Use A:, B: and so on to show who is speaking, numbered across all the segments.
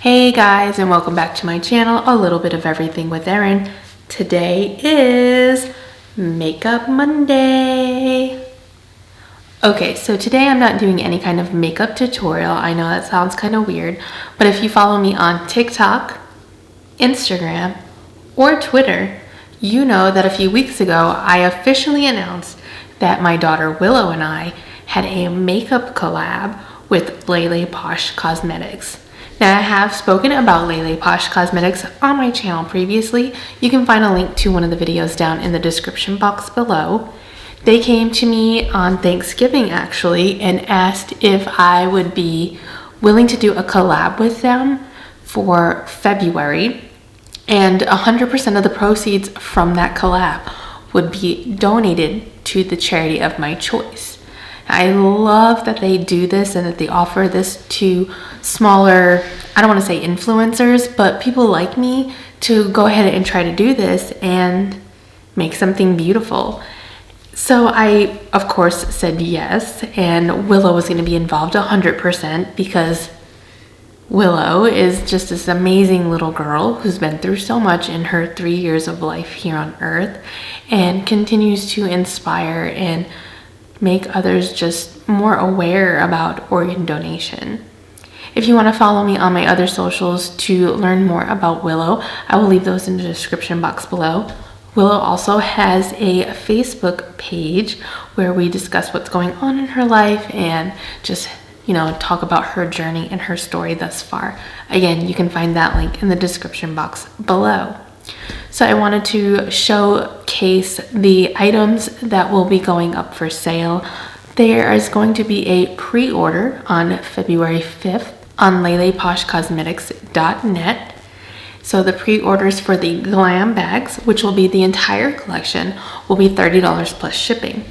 A: Hey guys, and welcome back to my channel, A Little Bit of Everything with Erin. Today is Makeup Monday. Okay, so today I'm not doing any kind of makeup tutorial. I know that sounds kind of weird, but if you follow me on TikTok, Instagram, or Twitter, you know that a few weeks ago I officially announced that my daughter Willow and I had a makeup collab with LeLePosh Cosmetics. Now, I have spoken about LeLePosh Cosmetics on my channel previously. You can find a link to one of the videos down in the description box below. They came to me on Thanksgiving actually and asked if I would be willing to do a collab with them for February, and 100% of the proceeds from that collab would be donated to the charity of my choice. I love that they do this and that they offer this to smaller, I don't want to say influencers, but people like me to go ahead and try to do this and make something beautiful. So I, of course, said yes, and Willow was going to be involved 100% because Willow is just this amazing little girl who's been through so much in her 3 years of life here on Earth and continues to inspire and make others just more aware about organ donation. If you want to follow me on my other socials to learn more about Willow, I will leave those in the description box below. Willow also has a Facebook page where we discuss what's going on in her life and just, talk about her journey and her story thus far. Again, you can find that link in the description box below. So I wanted to showcase the items that will be going up for sale. There is going to be a pre-order on February 5th on LeLePoshCosmetics.net. So the pre-orders for the Glam Bags, which will be the entire collection, will be $30 plus shipping.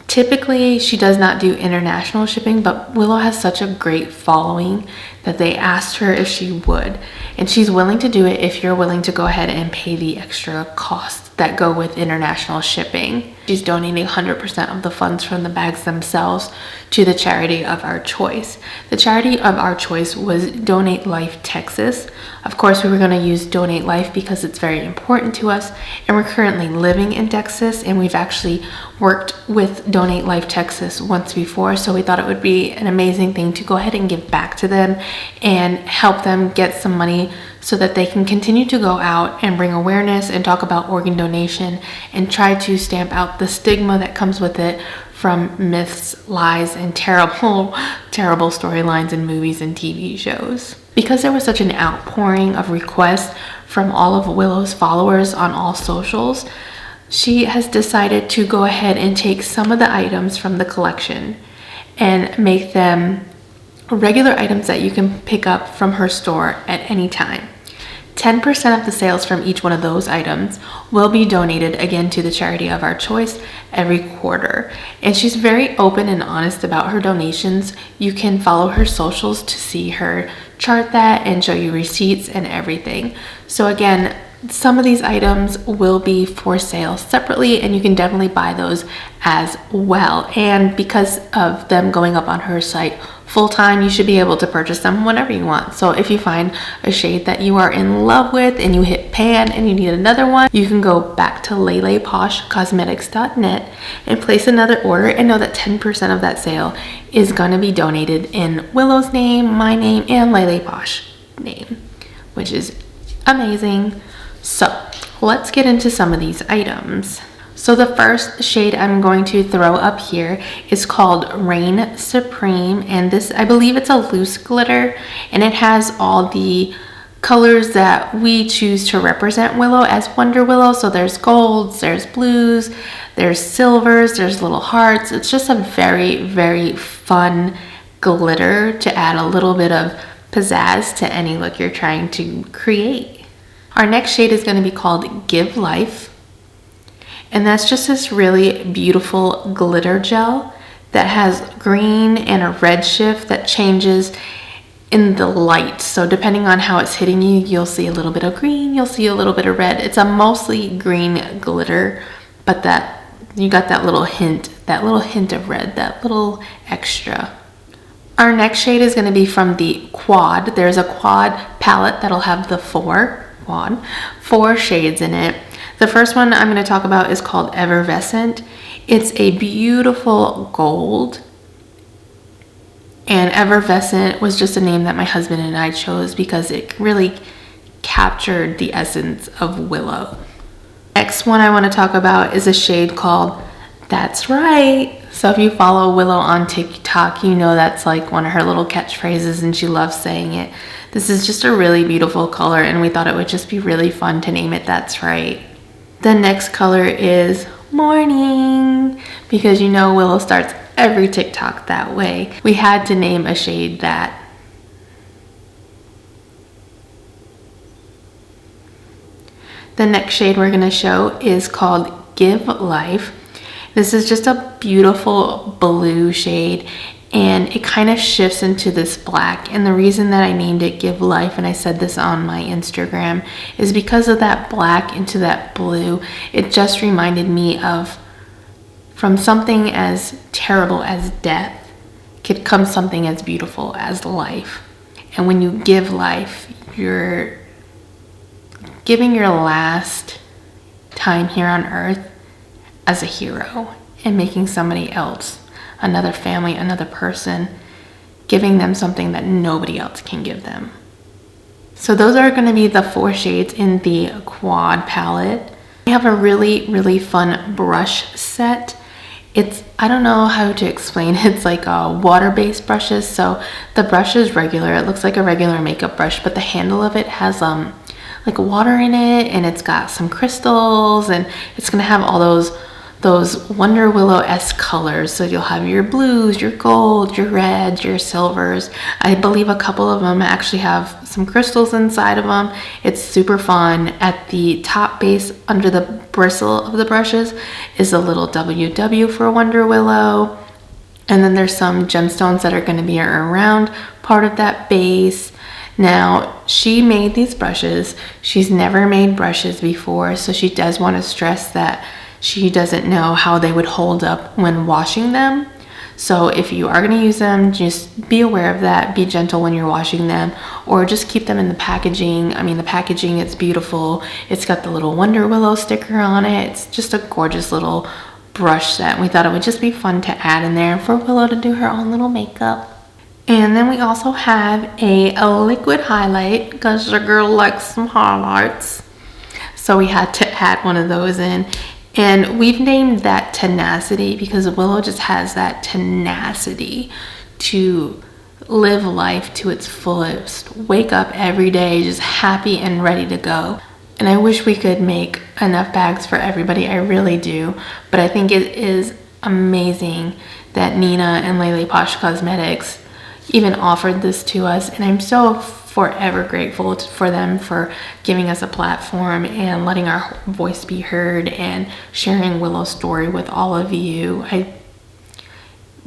A: Typically, she does not do international shipping, but Willow has such a great following that they asked her if she would. And she's willing to do it if you're willing to go ahead and pay the extra costs that go with international shipping. She's donating 100% of the funds from the bags themselves to the charity of our choice. The charity of our choice was Donate Life Texas. Of course, we were going to use Donate Life because it's very important to us, and we're currently living in Texas, and we've actually worked with Donate Life Texas once before, so we thought it would be an amazing thing to go ahead and give back to them and help them get some money so that they can continue to go out and bring awareness and talk about organ donation and try to stamp out the stigma that comes with it from myths, lies, and terrible storylines in movies and TV shows. Because there was such an outpouring of requests from all of Willow's followers on all socials, she has decided to go ahead and take some of the items from the collection and make them regular items that you can pick up from her store at any time. 10% of the sales from each one of those items will be donated again to the charity of our choice every quarter. And she's very open and honest about her donations. You can follow her socials to see her chart that and show you receipts and everything. So again, some of these items will be for sale separately, and you can definitely buy those as well. And because of them going up on her site full-time, you should be able to purchase them whenever you want. So if you find a shade that you are in love with and you hit pan and you need another one, you can go back to LeLePoshCosmetics.net and place another order and know that 10% of that sale is going to be donated in Willow's name, my name, and LeLePosh name, which is amazing. So let's get into some of these items. So the first shade I'm going to throw up here is called Reign Supreme, and this, I believe it's a loose glitter, and it has all the colors that we choose to represent Willow as Wonder Willow. So there's golds, there's blues, there's silvers, there's little hearts. It's just a very, very fun glitter to add a little bit of pizzazz to any look you're trying to create. Our next shade is going to be called Give Life. And that's just this really beautiful glitter gel that has green and a red shift that changes in the light. So depending on how it's hitting you, you'll see a little bit of green, you'll see a little bit of red. It's a mostly green glitter, but you got that little hint of red, that little extra. Our next shade is going to be from the Quad. There's a Quad palette that'll have the four shades in it. The first one I'm going to talk about is called Effervescent. It's a beautiful gold. And Effervescent was just a name that my husband and I chose because it really captured the essence of Willow. Next one I want to talk about is a shade called That's Right. So if you follow Willow on TikTok, you know that's like one of her little catchphrases and she loves saying it. This is just a really beautiful color and we thought it would just be really fun to name it That's Right. The next color is Morning, because you know Willow starts every TikTok that way. We had to name a shade that. The next shade we're going to show is called Give Life. This is just a beautiful blue shade and it kind of shifts into this black, and the reason that I named it Give Life, and I said this on my Instagram, is because of that black into that blue. It just reminded me of, from something as terrible as death could come something as beautiful as life. And when you give life, you're giving your last time here on earth as a hero and making somebody else, another family, another person, giving them something that nobody else can give them. So those are going to be the four shades in the Quad palette. We have a really fun brush set. I don't know how to explain. It's like water-based brushes. So the brush is regular. It looks like a regular makeup brush, but the handle of it has like water in it, and it's got some crystals, and it's gonna have all those Wonder Willow-esque colors. So you'll have your blues, your gold, your reds, your silvers. I believe a couple of them actually have some crystals inside of them. It's super fun. At the top base, under the bristle of the brushes, is a little WW for Wonder Willow. And then there's some gemstones that are gonna be around part of that base. Now, she made these brushes. She's never made brushes before, so she does want to stress that she doesn't know how they would hold up when washing them. So if you are going to use them, just be aware of that. Be gentle when you're washing them, or just keep them in the packaging. I mean, the packaging, it's beautiful. It's got the little Wonder Willow sticker on it. It's just a gorgeous little brush set. We thought it would just be fun to add in there for Willow to do her own little makeup. And then we also have a liquid highlight because the girl likes some highlights. So we had to add one of those in. And we've named that Tenacity because Willow just has that tenacity to live life to its fullest. Wake up every day just happy and ready to go. And I wish we could make enough bags for everybody. I really do. But I think it is amazing that Nina and LeLePosh Cosmetics even offered this to us, and I'm so forever grateful for them for giving us a platform and letting our voice be heard and sharing Willow's story with all of you.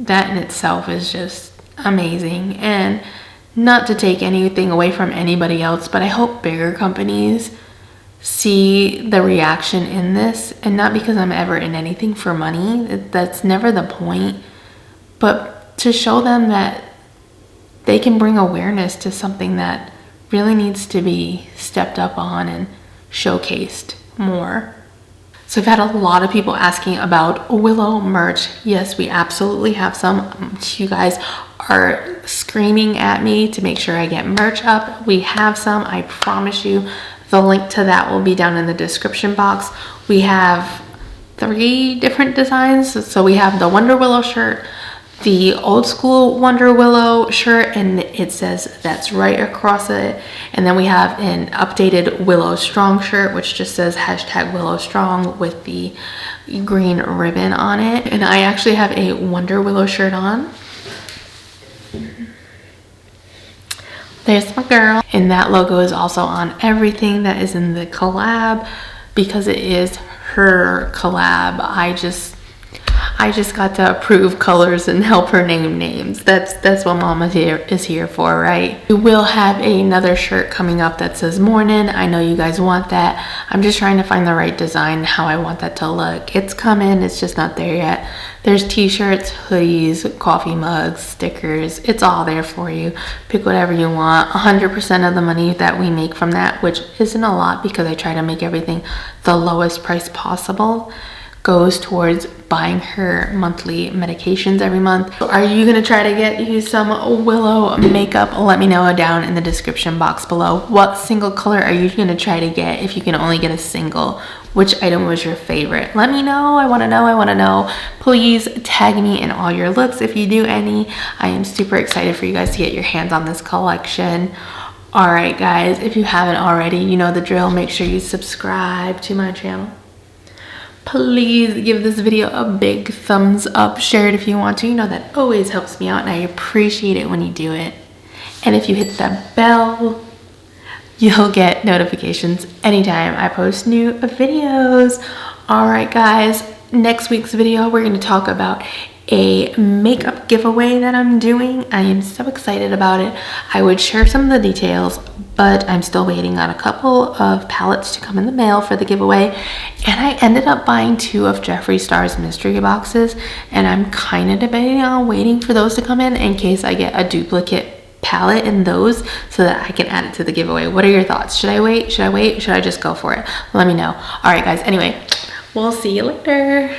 A: That in itself is just amazing. And not to take anything away from anybody else, but I hope bigger companies see the reaction in this, and not because I'm ever in anything for money. That's never the point, but to show them that they can bring awareness to something that really needs to be stepped up on and showcased more. So I've had a lot of people asking about Willow merch. Yes, we absolutely have some. You guys are screaming at me to make sure I get merch up. We have some, I promise you. The link to that will be down in the description box. We have 3 different designs. So we have the Wonder Willow shirt, the old school Wonder Willow shirt, and it says That's Right across it. And then we have an updated Willow Strong shirt, which just says #Willow Strong with the green ribbon on it. And I actually have a Wonder Willow shirt on. There's my girl. And that logo is also on everything that is in the collab because it is her collab. I just got to approve colors and help her name names. That's what Mama is here for, right? We will have another shirt coming up that says morning. I know you guys want that. I'm just trying to find the right design, how I want that to look. It's coming, it's just not there yet. There's t-shirts, hoodies, coffee mugs, stickers. It's all there for you. Pick whatever you want. 100% of the money that we make from that, which isn't a lot because I try to make everything the lowest price possible, goes towards buying her monthly medications every month. Are you gonna try to get you some Willow makeup? Let me know down in the description box below. What single color are you gonna try to get if you can only get a single? Which item was your favorite? Let me know. I wanna know. Please tag me in all your looks if you do any. I am super excited for you guys to get your hands on this collection. All right, guys, if you haven't already, you know the drill. Make sure you subscribe to my channel. Please give this video a big thumbs up. Share it if you want to. You know that always helps me out, and I appreciate it when you do it. And if you hit the bell, you'll get notifications anytime I post new videos. All right, guys, next week's video, we're going to talk about a makeup giveaway that I'm doing. I am so excited about it. I would share some of the details, but I'm still waiting on a couple of palettes to come in the mail for the giveaway. And I ended up buying 2 of Jeffree Star's mystery boxes, and I'm kind of debating on waiting for those to come in case I get a duplicate palette in those so that I can add it to the giveaway. What are your thoughts? Should I wait? Should I just go for it? Let me know. All right, guys. Anyway, we'll see you later.